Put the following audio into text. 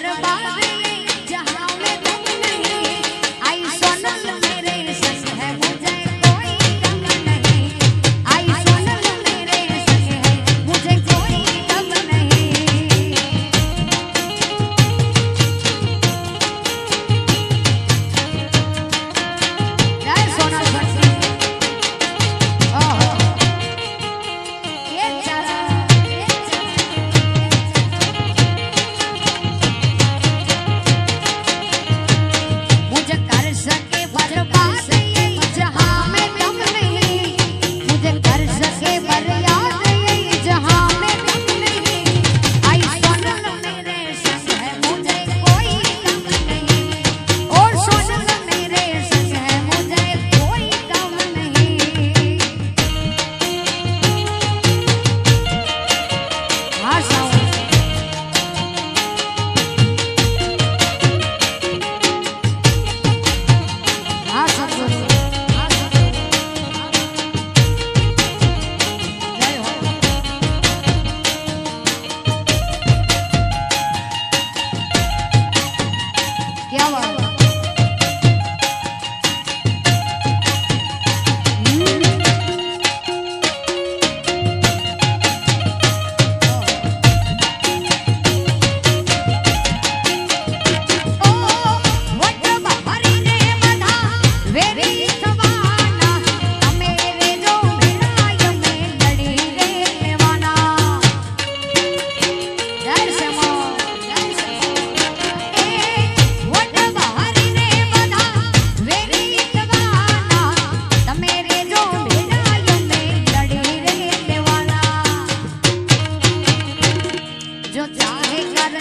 बर्बाद जहां में तुम नहीं आई सोनल मेरे संग है मुझे कोई गम नहीं आई सोनल मेरे संग है मुझे कोई गम नहीं जय सोनल भट्टी ओहो ये जरा मुझे कर सके बर्बाद ये जहां में तुम नहीं मुझे कर सके बर्बाद ये जहां में तुम नहीं आई सोनल मेरे संग है मुझे कोई गम नहीं और सोनल मेरे संग है मुझे कोई गम नहीं हाँ सावन हाँ सतगुरु हाँ सतगुरु जय हो क्या बात ओ वट बहरी ने बधा वेरी सवाना मेरे जो भिड़ाय में लड़ी रे देवाना जय समो ए वट बहरी ने बधा वेरी सवाना मेरे जो भिड़ाय में लड़ी रे देवाना जो चाहे कर